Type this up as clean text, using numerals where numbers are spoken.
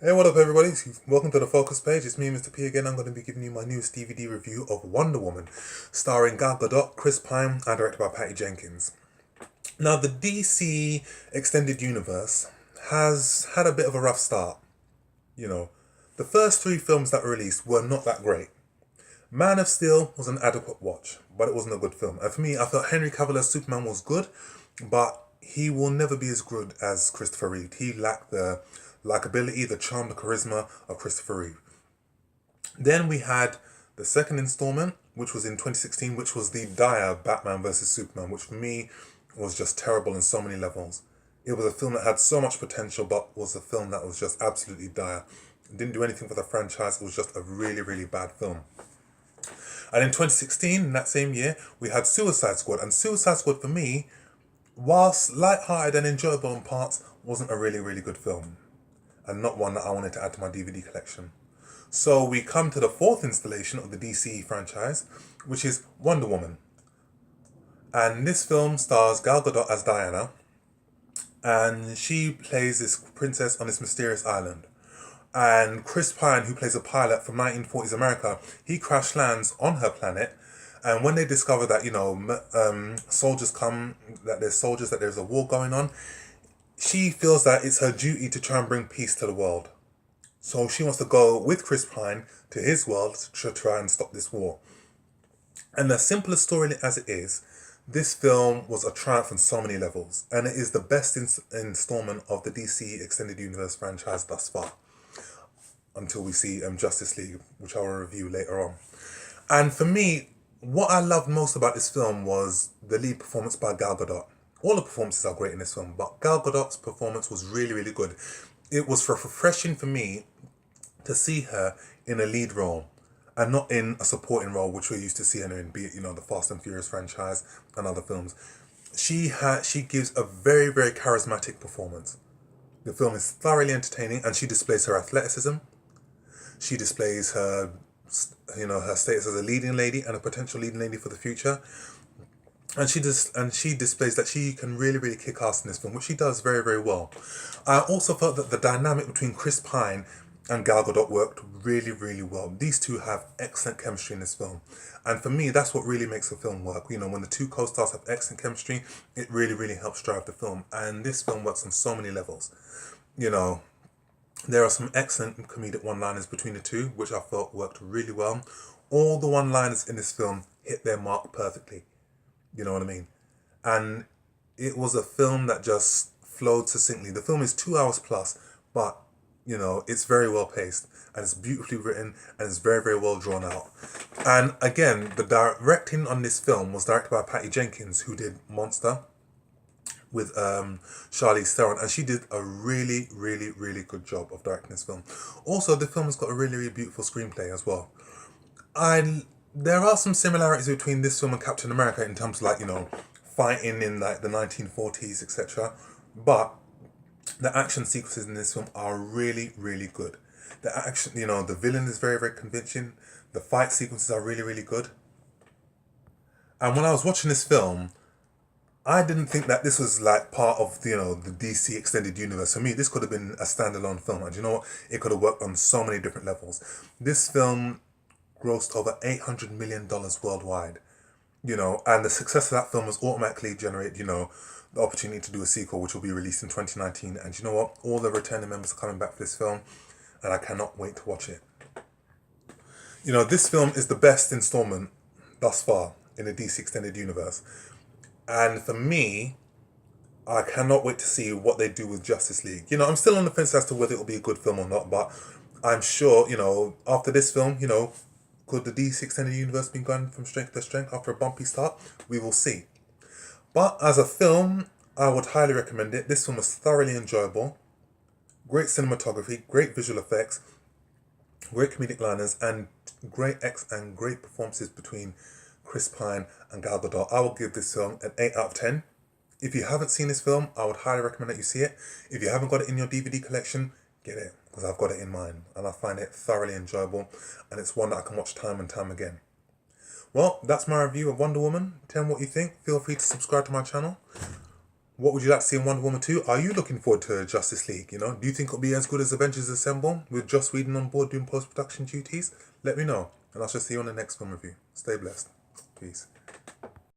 Hey, what up, everybody? Welcome to the Focus page. It's me, Mr. P, again. I'm going to be giving you my newest DVD review of Wonder Woman, starring Gal Gadot, Chris Pine, and directed by Patty Jenkins. Now, the DC Extended Universe has had a bit of a rough start. You know, the first three films that were released were not that great. Man of Steel was an adequate watch, but it wasn't a good film. And for me, I felt Henry Cavill as Superman was good, but he will never be as good as Christopher Reeve. He lacked the likability, the charm, the charisma of Christopher Reeve. Then we had the second installment, which was in 2016, which was the dire Batman vs. Superman, which for me was just terrible in so many levels. It was a film that had so much potential, but was a film that was just absolutely dire. It didn't do anything for the franchise. It was just a really, really bad film. And in 2016, in that same year, we had Suicide Squad. And Suicide Squad, for me, whilst light-hearted and enjoyable in parts, wasn't a really, really good film. And not one that I wanted to add to my DVD collection. So we come to the fourth installation of the DC franchise, which is Wonder Woman. And this film stars Gal Gadot as Diana, and she plays this princess on this mysterious island. And Chris Pine, who plays a pilot from 1940s America, he crash lands on her planet. And when they discover that, soldiers come, that there's soldiers, that there's a war going on, she feels that it's her duty to try and bring peace to the world. So she wants to go with Chris Pine to his world to try and stop this war. And the simplest story as it is, this film was a triumph on so many levels. And it is the best installment of the DC Extended Universe franchise thus far. Until we see Justice League, which I will review later on. And for me, what I loved most about this film was the lead performance by Gal Gadot. All the performances are great in this film, but Gal Gadot's performance was really, really good. It was refreshing for me to see her in a lead role and not in a supporting role, which we're used to seeing her in, be it, the Fast and Furious franchise and other films. She gives a very, very charismatic performance. The film is thoroughly entertaining, and she displays her athleticism. She displays her, her status as a leading lady and a potential leading lady for the future. And she displays that she can really, really kick ass in this film, which she does very, very well. I also felt that the dynamic between Chris Pine and Gal Gadot worked really, really well. These two have excellent chemistry in this film. And for me, that's what really makes a film work. When the two co-stars have excellent chemistry, it really, really helps drive the film. And this film works on so many levels. There are some excellent comedic one-liners between the two, which I felt worked really well. All the one-liners in this film hit their mark perfectly. You know what I mean? And it was a film that just flowed succinctly. The film is 2 hours plus, but, it's very well paced, and it's beautifully written, and it's very, very well drawn out. And again, the directing on this film was directed by Patty Jenkins, who did Monster with Charlize Theron, and she did a really, really, really good job of directing this film. Also, the film has got a really, really beautiful screenplay as well. There are some similarities between this film and Captain America in terms of fighting in the 1940s, etc. But the action sequences in this film are really, really good. The action, the villain is very, very convincing. The fight sequences are really, really good. And when I was watching this film, I didn't think that this was part of the DC Extended Universe. For me, this could have been a standalone film, and you know what? It could have worked on so many different levels. This film grossed over $800 million worldwide, and the success of that film was automatically generate, the opportunity to do a sequel, which will be released in 2019. And you know what? All the returning members are coming back for this film, and I cannot wait to watch it. This film is the best installment thus far in the DC Extended Universe. And for me, I cannot wait to see what they do with Justice League. I'm still on the fence as to whether it'll be a good film or not, but I'm sure, after this film, could the DC Extended Universe be going from strength to strength after a bumpy start? We will see. But as a film, I would highly recommend it. This film was thoroughly enjoyable. Great cinematography, great visual effects, great comedic liners, and great performances between Chris Pine and Gal Gadot. I will give this film an 8 out of 10. If you haven't seen this film, I would highly recommend that you see it. If you haven't got it in your DVD collection, get it, because I've got it in mine, and I find it thoroughly enjoyable, and it's one that I can watch time and time again. Well, that's my review of Wonder Woman. Tell me what you think. Feel free to subscribe to my channel. What would you like to see in Wonder Woman 2? Are you looking forward to Justice League? You know, do you think it'll be as good as Avengers Assemble with Joss Whedon on board doing post-production duties? Let me know, and I shall see you on the next film review. Stay blessed. Peace.